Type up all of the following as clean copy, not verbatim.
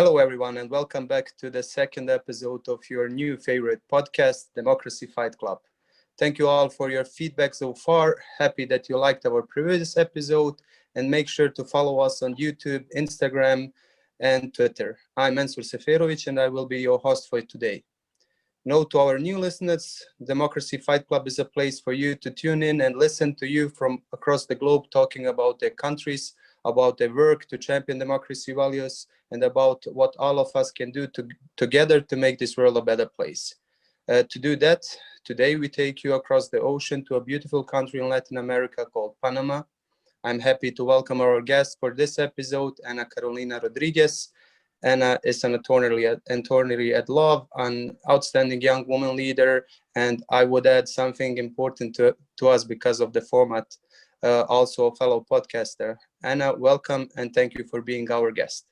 Hello, everyone, and welcome back to the second episode of your new favorite podcast, Democracy Fight Club. Thank you all for your feedback so far. Happy that you liked our previous episode, and make sure to follow us on YouTube, Instagram, and Twitter. I'm Mensur Seferovic, and I will be your host for today. Note to our new listeners, Democracy Fight Club is a place for you to tune in and listen to you from across the globe talking about their countries, about their work to champion democracy values, and about what all of us can do together to make this world a better place. To do that, today we take you across the ocean to a beautiful country in Latin America called Panama. I'm happy to welcome our guest for this episode, Carolina Rodríguez. Anna is an attorney at law, an outstanding young woman leader, and I would add something important to us because of the format, also a fellow podcaster. Anna, welcome, and thank you for being our guest.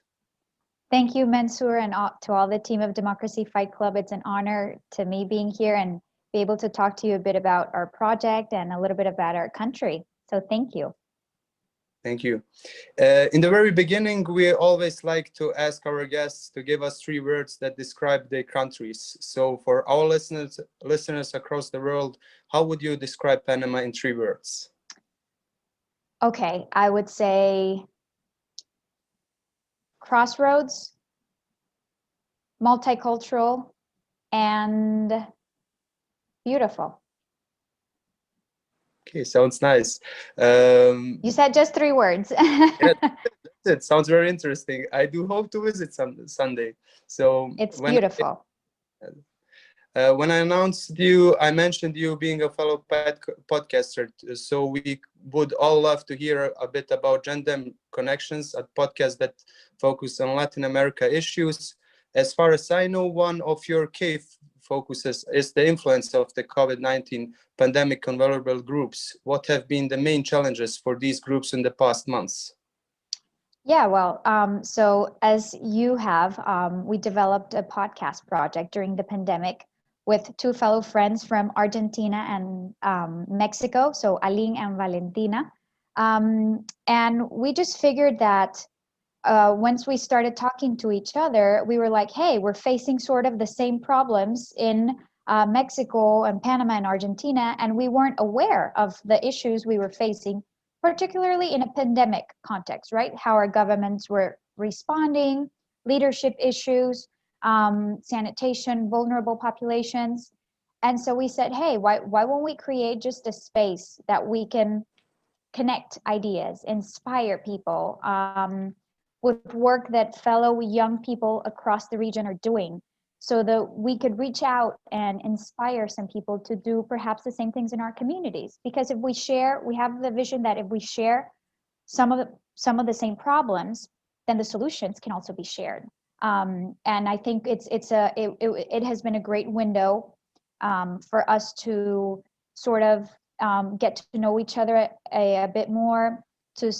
Thank you, Mensur, and to all the team of Democracy Fight Club. It's an honor to me being here and be able to talk to you a bit about our project and a little bit about our country. So thank you. Thank you. In the very beginning, we always like to ask our guests to give us 3 words that describe their countries. So for our listeners across the world, how would you describe Panama in 3 words? Okay, I would say crossroads, multicultural, and beautiful. Okay, sounds nice. You said just 3 words. Yeah, it sounds very interesting. I do hope to visit Sunday. So it's beautiful. When I announced you, I mentioned you being a fellow podcaster. So we would all love to hear a bit about Gender Connections, a podcast that focuses on Latin America issues. As far as I know, one of your key focuses is the influence of the COVID-19 pandemic on vulnerable groups. What have been the main challenges for these groups in the past months? Yeah, well, so as you have, we developed a podcast project during the pandemic with 2 fellow friends from Argentina and Mexico, so Aline and Valentina. And we just figured that once we started talking to each other, we were like, hey, we're facing sort of the same problems in Mexico and Panama and Argentina, and we weren't aware of the issues we were facing, particularly in a pandemic context, right? How our governments were responding, leadership issues, sanitation, vulnerable populations. And so we said, hey, why won't we create just a space that we can connect ideas, inspire people, with work that fellow young people across the region are doing, so that we could reach out and inspire some people to do perhaps the same things in our communities. Because if we share, we have the vision that if we share some of the same problems, then the solutions can also be shared. And I think it has been a great window for us to sort of get to know each other a bit more, to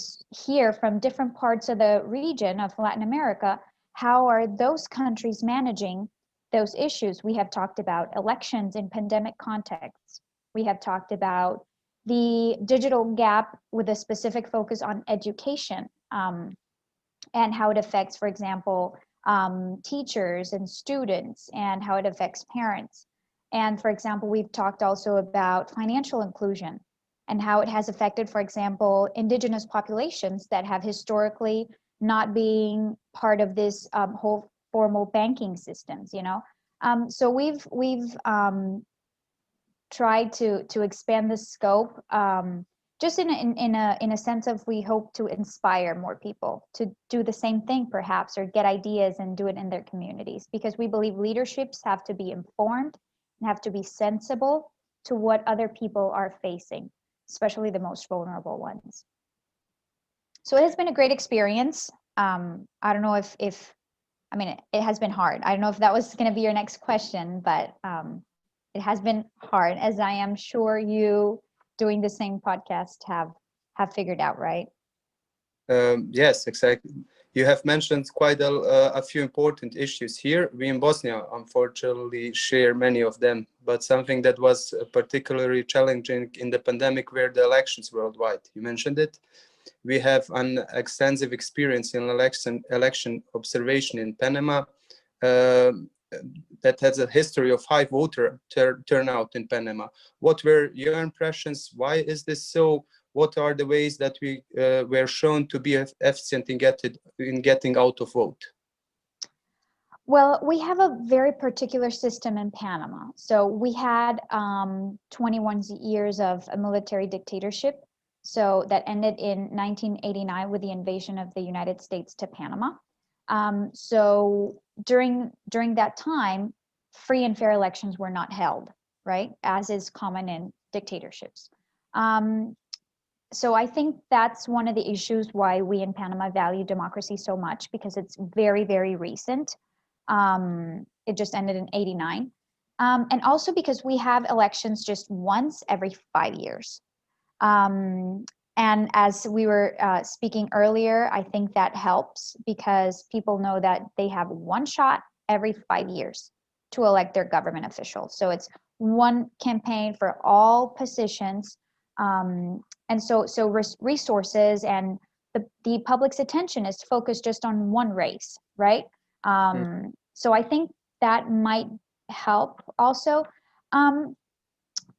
hear from different parts of the region of Latin America, how are those countries managing those issues. We have talked about elections in pandemic contexts. We have talked about the digital gap with a specific focus on education, and how it affects, for example, teachers and students, and how it affects parents. And for example, we've talked also about financial inclusion and how it has affected, for example, indigenous populations that have historically not being part of this whole formal banking systems, you know. So we've tried to expand the scope, just in a sense of, we hope to inspire more people to do the same thing perhaps, or get ideas and do it in their communities, because we believe leaderships have to be informed and have to be sensible to what other people are facing, especially the most vulnerable ones. So it has been a great experience. I don't know if I mean, it has been hard. I don't know if that was going to be your next question, but it has been hard, as I am sure you doing the same podcast have figured out, right? Yes, exactly. You have mentioned quite a few important issues here. We in Bosnia, unfortunately, share many of them, but something that was particularly challenging in the pandemic were the elections worldwide. You mentioned it. We have an extensive experience in election observation in Panama. That has a history of high voter turnout in Panama. What were your impressions? Why is this so? What are the ways that we were shown to be efficient in getting out of vote? Well, we have a very particular system in Panama. So we had 21 years of a military dictatorship. So that ended in 1989 with the invasion of the United States to Panama. So during that time, free and fair elections were not held, right? As is common in dictatorships. So I think that's one of the issues why we in Panama value democracy so much, because it's very, very recent. It just ended in 89. And also because we have elections just once every 5 years. And as we were speaking earlier, I think that helps because people know that they have one shot every 5 years to elect their government officials. So it's one campaign for all positions. And so resources and the public's attention is focused just on one race, right? So I think that might help also.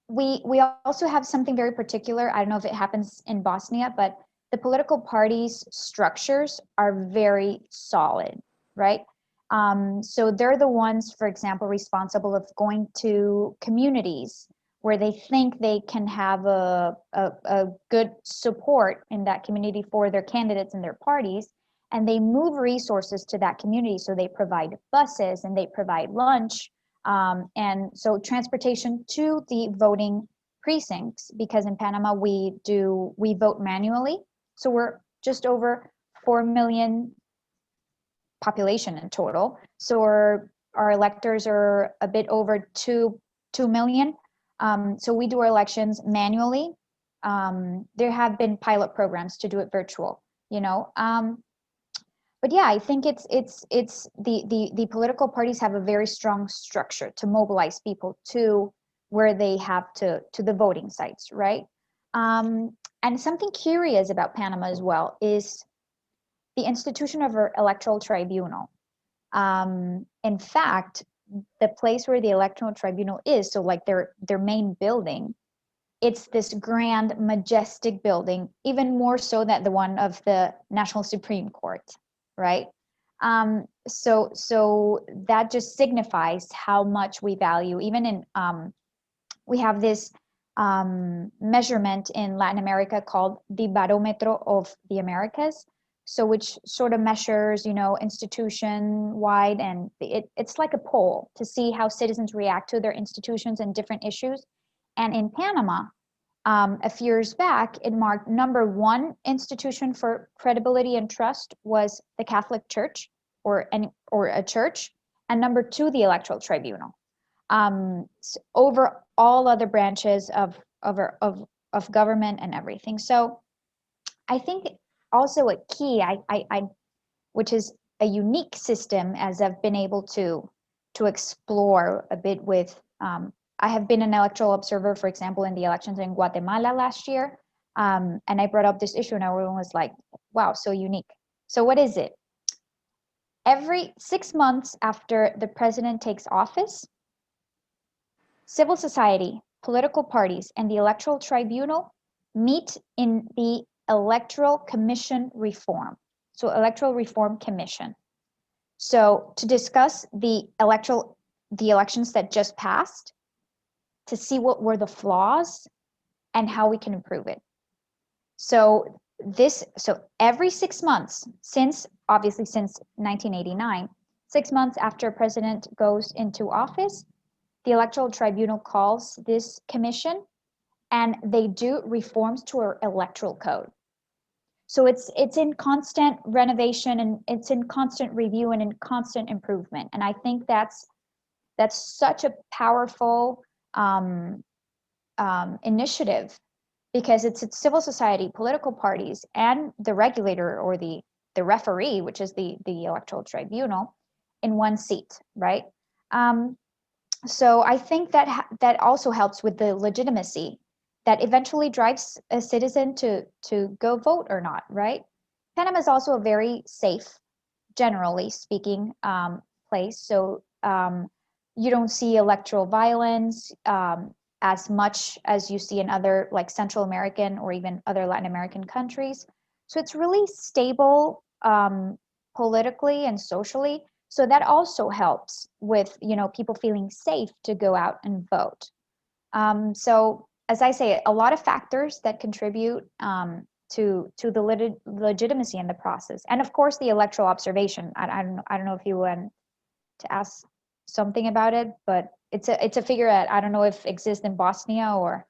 We also have something very particular. I don't know if it happens in Bosnia, but the political parties' structures are very solid, right? So they're the ones, for example, responsible of going to communities where they think they can have a good support in that community for their candidates and their parties, and they move resources to that community. So they provide buses and they provide lunch, and so transportation to the voting precincts, because in Panama we vote manually. So we're just over 4 million population in total. So our electors are a bit over 2 million. So we do our elections manually. There have been pilot programs to do it virtual, you know. But yeah, I think it's the political parties have a very strong structure to mobilize people to where they have to the voting sites, right? And something curious about Panama as well is the institution of our electoral tribunal. In fact, the place where the electoral tribunal is, so like their main building, it's this grand, majestic building, even more so than the one of the National Supreme Court, right? So that just signifies how much we value, even in, we have this measurement in Latin America called the Barometro of the Americas. So which sort of measures, you know, institution-wide, and it's like a poll to see how citizens react to their institutions and different issues. And in Panama, a few years back, it marked #1 institution for credibility and trust was the Catholic Church or a church, and #2 the Electoral Tribunal, over all other branches of government and everything. So I think also a key, which is a unique system, as I've been able to explore a bit with. I have been an electoral observer, for example, in the elections in Guatemala last year, and I brought up this issue, and everyone was like, "Wow, so unique." So what is it? Every 6 months after the president takes office, civil society, political parties, and the electoral tribunal meet in the Electoral Commission reform. So Electoral Reform Commission. So to discuss the elections that just passed, to see what were the flaws and how we can improve it. So every 6 months, since 1989, 6 months after a president goes into office, the Electoral Tribunal calls this commission, and they do reforms to our electoral code. So it's in constant renovation, and it's in constant review and in constant improvement. And I think that's such a powerful initiative, because it's civil society, political parties, and the regulator or the referee, which is the Electoral Tribunal, in one seat, right? So I think that also helps with the legitimacy that eventually drives a citizen to go vote or not, right? Panama is also a very safe, generally speaking, place. So you don't see electoral violence as much as you see in other like Central American or even other Latin American countries. So it's really stable politically and socially. So that also helps with people feeling safe to go out and vote. So as I say, a lot of factors that contribute to the legitimacy in the process, and of course the electoral observation. I don't know if you want to ask something about it, but it's a figure that I don't know if exists in Bosnia or.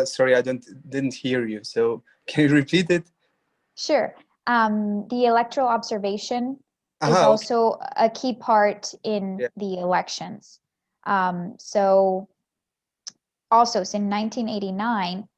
Sorry, I didn't hear you. So can you repeat it? Sure. The electoral observation is Okay. also a key part in Yeah. the elections. So also, since 1989,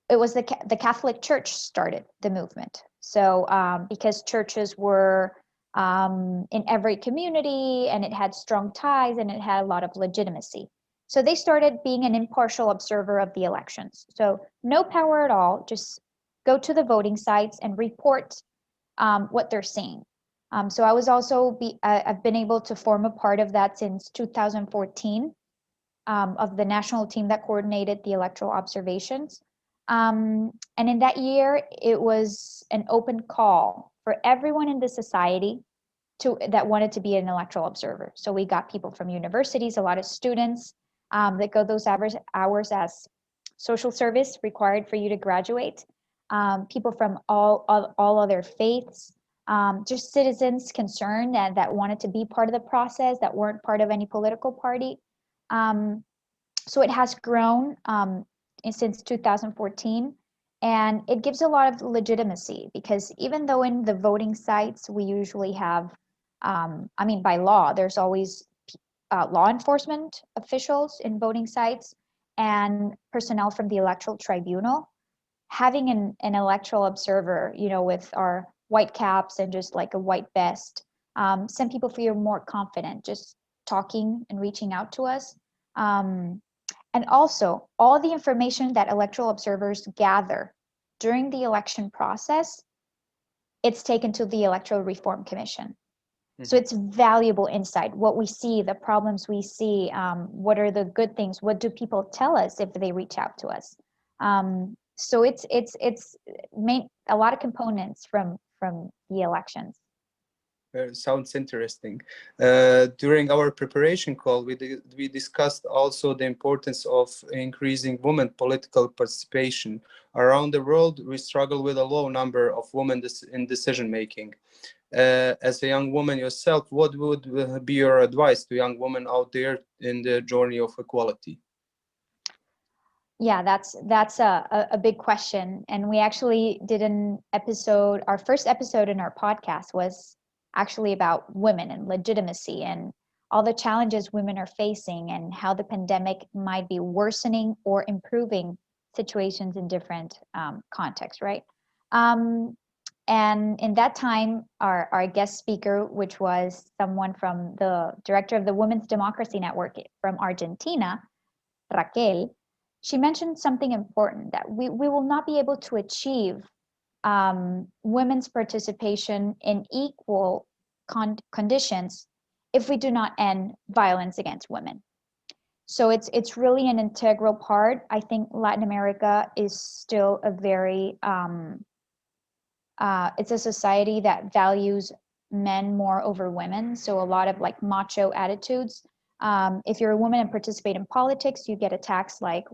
it was the Catholic Church started the movement. So because churches were in every community and it had strong ties and it had a lot of legitimacy. So they started being an impartial observer of the elections. So no power at all, just go to the voting sites and report what they're seeing. So I was also I've been able to form a part of that since 2014 of the national team that coordinated the electoral observations. And in that year, it was an open call for everyone in the society that wanted to be an electoral observer. So we got people from universities, a lot of students that go those hours as social service required for you to graduate. People from all other faiths, just citizens concerned that wanted to be part of the process, that weren't part of any political party. Um, so it has grown since 2014, and it gives a lot of legitimacy because even though in the voting sites we usually have, I mean, by law, there's always law enforcement officials in voting sites and personnel from the electoral tribunal. Having an electoral observer, with our white caps and just like a white vest, some people feel more confident just talking and reaching out to us. Um, and also, all the information that electoral observers gather during the election process, it's taken to the Electoral Reform Commission. So Mhm. it's valuable insight, what we see, the problems we see, what are the good things, what do people tell us if they reach out to us. So it's a lot of components from the elections. Sounds interesting. During our preparation call, we discussed also the importance of increasing women political participation. Around the world, we struggle with a low number of women in decision making. As a young woman yourself, what would be your advice to young women out there in the journey of equality? Yeah, that's a big question. And we actually did an episode, our first episode in our podcast was actually about women and legitimacy and all the challenges women are facing and how the pandemic might be worsening or improving situations in different contexts, right? Um, and in that time, our guest speaker, which was someone from the director of the Women's Democracy Network from Argentina, Raquel, she mentioned something important that we will not be able to achieve women's participation in equal conditions if we do not end violence against women. So it's really an integral part. I think Latin America is still a very it's a society that values men more over women. So a lot of like macho attitudes. If you're a woman and participate in politics, you get attacks like,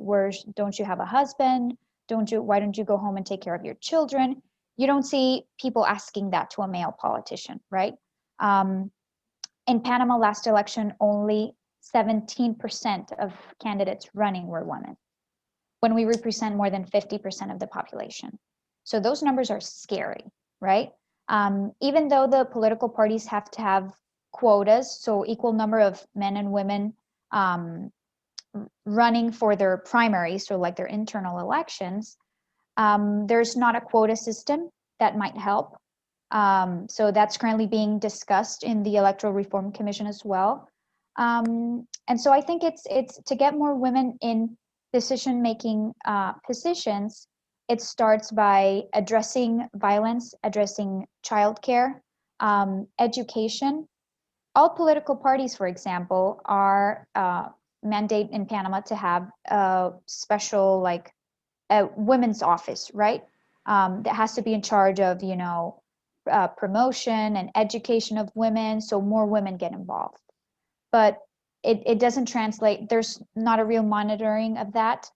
don't you have a husband? Why don't you go home and take care of your children? You don't see people asking that to a male politician, right? Um, in Panama last election, only 17% of candidates running were women when we represent more than 50% of the population. So those numbers are scary, right? Even though the political parties have to have quotas, so equal number of men and women um, running for their primaries, so like their internal elections, there's not a quota system that might help. So that's currently being discussed in the Electoral Reform Commission as well. And so I think it's to get more women in decision-making positions, it starts by addressing violence, addressing childcare, education. All political parties, for example, are mandate in Panama to have a special, like a women's office, right? That has to be in charge of, promotion and education of women, so more women get involved. But it doesn't translate. There's not a real monitoring of that.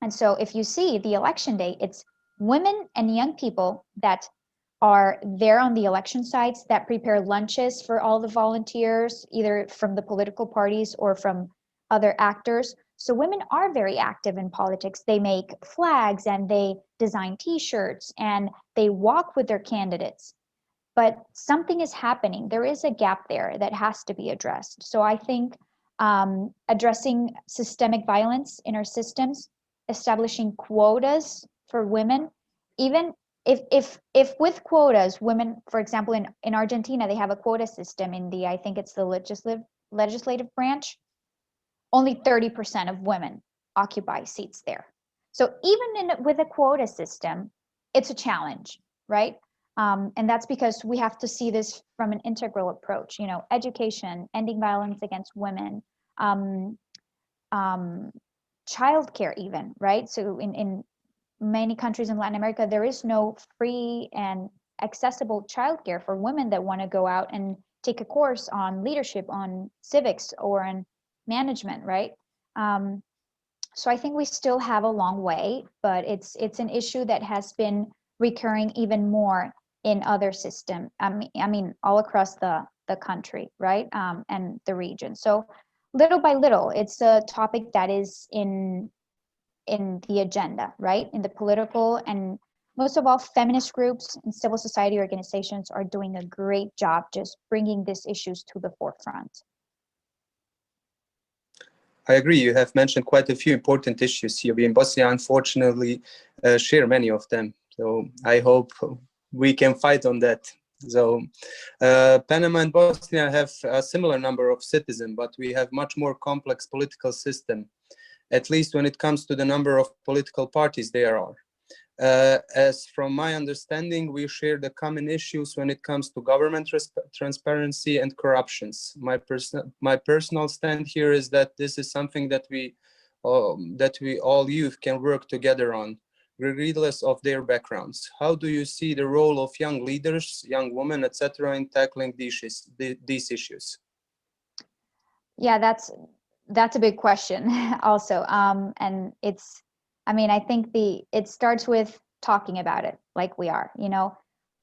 And so if you see the election day, it's women and young people that are there on the election sites that prepare lunches for all the volunteers, either from the political parties or from other actors. So women are very active in politics. They make flags and they design t-shirts and they walk with their candidates. But something is happening. There is a gap there that has to be addressed. So I think addressing systemic violence in our systems, establishing quotas for women, even if with quotas, women, for example, in Argentina, they have a quota system in the, I think it's the legislative branch, only 30% of women occupy seats there. So even with a quota system, it's a challenge, right? And that's because we have to see this from an integral approach, education, ending violence against women, childcare even, right? So in many countries in Latin America, there is no free and accessible childcare for women that want to go out and take a course on leadership, on civics, or on management, right? So I think we still have a long way, but it's an issue that has been recurring even more in other systems. I mean, all across the country, right? And the region. So little by little, it's a topic that is in the agenda, right? In the political, and most of all, feminist groups and civil society organizations are doing a great job just bringing these issues to the forefront. I agree. You have mentioned quite a few important issues here. We in Bosnia, unfortunately, share many of them. So I hope we can fight on that. So Panama and Bosnia have a similar number of citizens, but we have much more complex political system, at least when it comes to the number of political parties there are. As from my understanding, we share the common issues when it comes to government transparency and corruptions. My personal stand here is that this is something that we all youth can work together on, regardless of their backgrounds. How do you see the role of young leaders, young women, etc., in tackling these issues? Yeah, that's a big question also. And it's, I mean, I think it starts with talking about it like we are,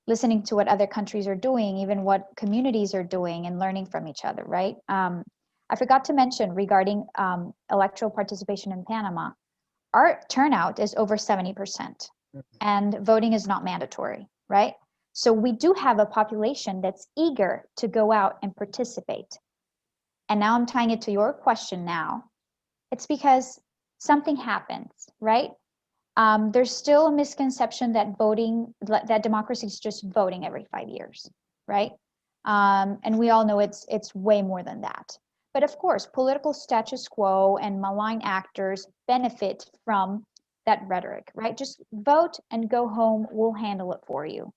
listening to what other countries are doing, even what communities are doing, and learning from each other, right? I forgot to mention regarding electoral participation in Panama, our turnout is over 70%, and voting is not mandatory, right? So we do have a population that's eager to go out and participate. And now I'm tying it to your question now. It's because something happens, right? There's still a misconception that democracy is just voting every 5 years, right? And we all know it's way more than that. But of course, political status quo and malign actors benefit from that rhetoric, right? Just vote and go home. We'll handle it for you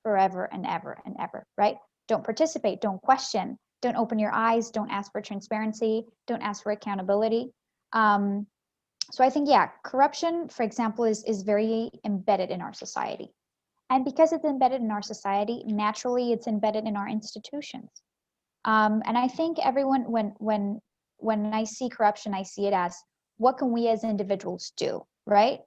forever and ever and ever, right? Don't participate, don't question, don't open your eyes, don't ask for transparency, don't ask for accountability. So I think, yeah, corruption, for example, is very embedded in our society. And because it's embedded in our society, naturally it's embedded in our institutions. And I think everyone, when I see corruption, I see it as, what can we as individuals do, right?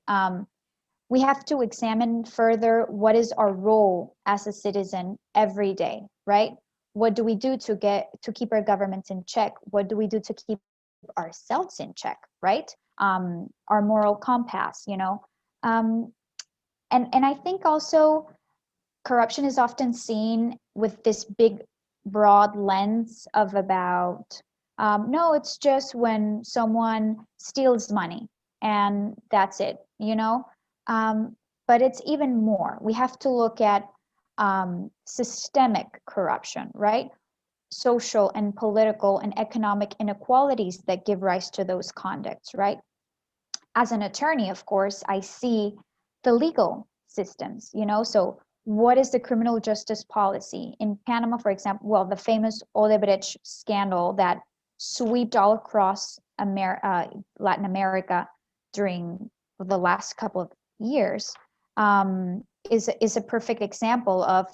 We have to examine further, what is our role as a citizen every day, right? What do we do to keep our governments in check? What do we do to keep ourselves in check, right? Our moral compass, and I think also corruption is often seen with this big broad lens of about no, it's just when someone steals money and that's it, but it's even more. We have to look at systemic corruption, right? Social and political and economic inequalities that give rise to those conducts, right? as an attorney, of course, I see the legal systems, so what is the criminal justice policy in Panama, for example? Well, the famous Odebrecht scandal that swept all across Latin America during the last couple of years, is a perfect example of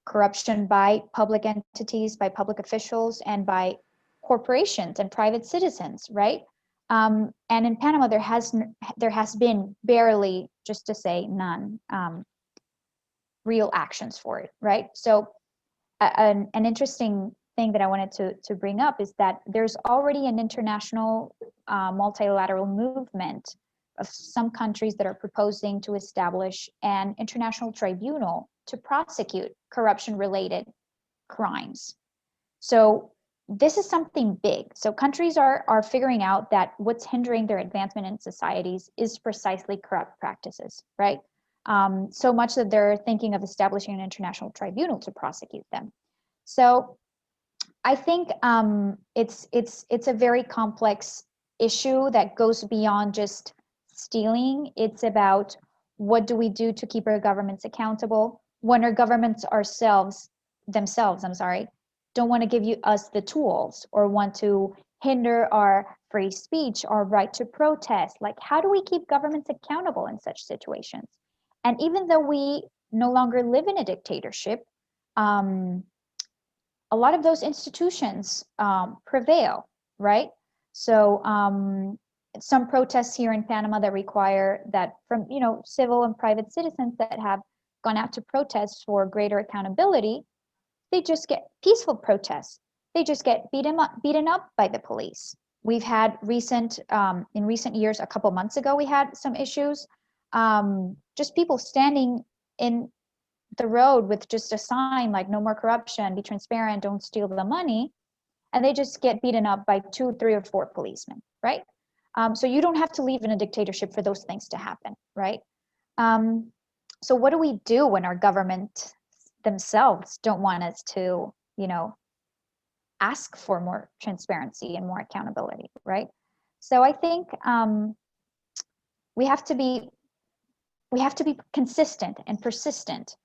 corruption by public entities, by public officials, and by corporations and private citizens, right? And in Panama, there has been barely, just to say none, real actions for it, right? So an interesting thing that I wanted to bring up is that there's already an international multilateral movement of some countries that are proposing to establish an international tribunal to prosecute corruption-related crimes. So this is something big. So countries are figuring out that what's hindering their advancement in societies is precisely corrupt practices, right? So much that they're thinking of establishing an international tribunal to prosecute them. So I think it's a very complex issue that goes beyond just stealing. It's about what do we do to keep our governments accountable when our governments themselves, don't want to give us the tools or want to hinder our free speech, our right to protest. Like, how do we keep governments accountable in such situations? And even though we no longer live in a dictatorship, a lot of those institutions prevail, right? So some protests here in Panama that require that from civil and private citizens that have gone out to protest for greater accountability, they just get peaceful protests. They just get beaten up by the police. We've had in recent years, a couple months ago, we had some issues, just people standing in the road with just a sign like "No more corruption, be transparent, don't steal the money," and they just get beaten up by 2, 3, or 4 policemen, right? So you don't have to live in a dictatorship for those things to happen, right? So what do we do when our government themselves don't want us to, ask for more transparency and more accountability, right? So I think we have to be consistent and persistent.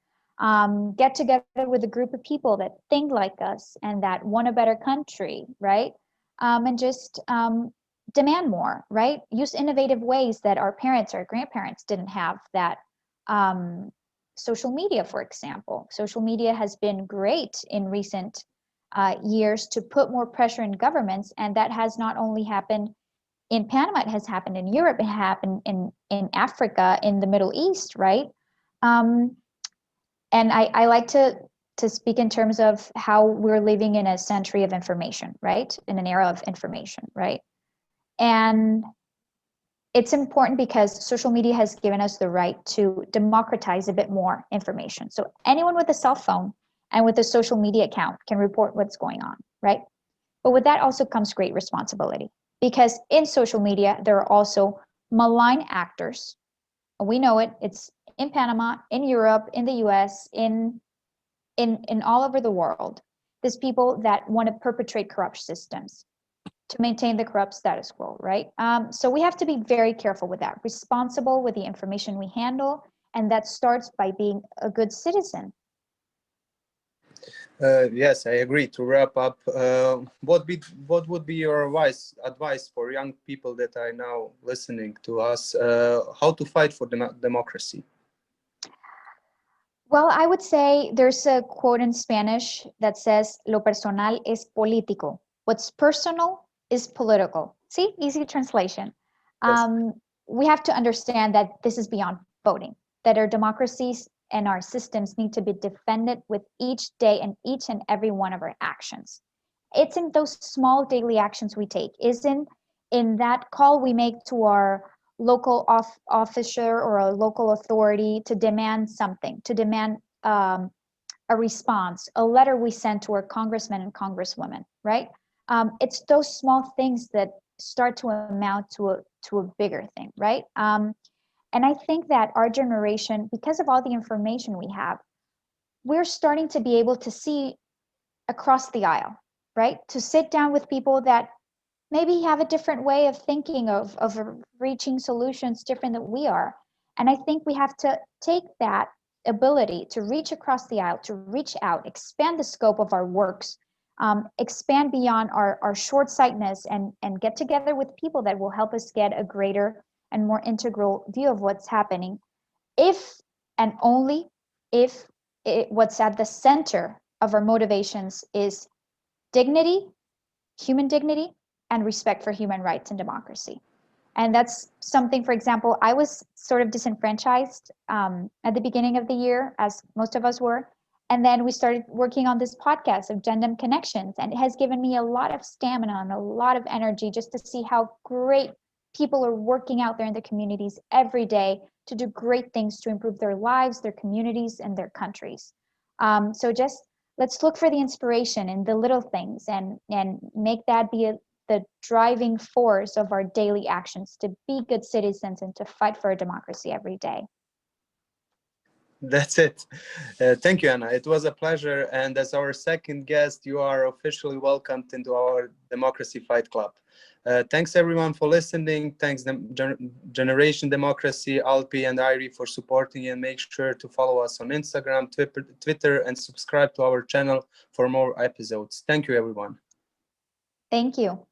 Get together with a group of people that think like us and that want a better country, right? And just demand more, right? Use innovative ways that our parents or grandparents didn't have. That social media, for example. Social media has been great in recent years to put more pressure in governments, and that has not only happened in Panama, it has happened in Europe, it happened in Africa, in the Middle East, right? And I like to speak in terms of how we're living in a century of information, right? In an era of information, right? And it's important because social media has given us the right to democratize a bit more information. So anyone with a cell phone and with a social media account can report what's going on, right? But with that also comes great responsibility, because in social media, there are also malign actors. We know it. It's in Panama, in Europe, in the US, in all over the world. There's people that want to perpetrate corrupt systems to maintain the corrupt status quo, right? So we have to be very careful with that, responsible with the information we handle, and that starts by being a good citizen. Yes, I agree. To wrap up, what would be your advice for young people that are now listening to us? How to fight for democracy? Well, I would say there's a quote in Spanish that says, "Lo personal es político." What's personal is political. See, easy translation. Yes. We have to understand that this is beyond voting, that our democracies and our systems need to be defended with each day and each and every one of our actions. It's in those small daily actions we take, is in that call we make to our local officer or a local authority to demand something, to demand a response, a letter we send to our congressmen and congresswomen, right? It's those small things that start to amount to a bigger thing, right? And I think that our generation, because of all the information we have, we're starting to be able to see across the aisle, right? To sit down with people that maybe have a different way of thinking of reaching solutions different than we are. And I think we have to take that ability to reach across the aisle, to reach out, expand the scope of our works, expand beyond our short-sightedness, and get together with people that will help us get a greater and more integral view of what's happening. If and only if what's at the center of our motivations is dignity, human dignity, and respect for human rights and democracy. And that's something, for example, I was sort of disenfranchised at the beginning of the year, as most of us were. And then we started working on this podcast of Gender Connections. And it has given me a lot of stamina and a lot of energy just to see how great people are working out there in the communities every day to do great things to improve their lives, their communities, and their countries. So just let's look for the inspiration in the little things and make that be the driving force of our daily actions to be good citizens and to fight for a democracy every day. That's it. Thank you, Anna. It was a pleasure. And as our second guest, you are officially welcomed into our Democracy Fight Club. Thanks, everyone, for listening. Thanks, Generation Democracy, Alpi, and Irie for supporting. And make sure to follow us on Instagram, Twitter, and subscribe to our channel for more episodes. Thank you, everyone. Thank you.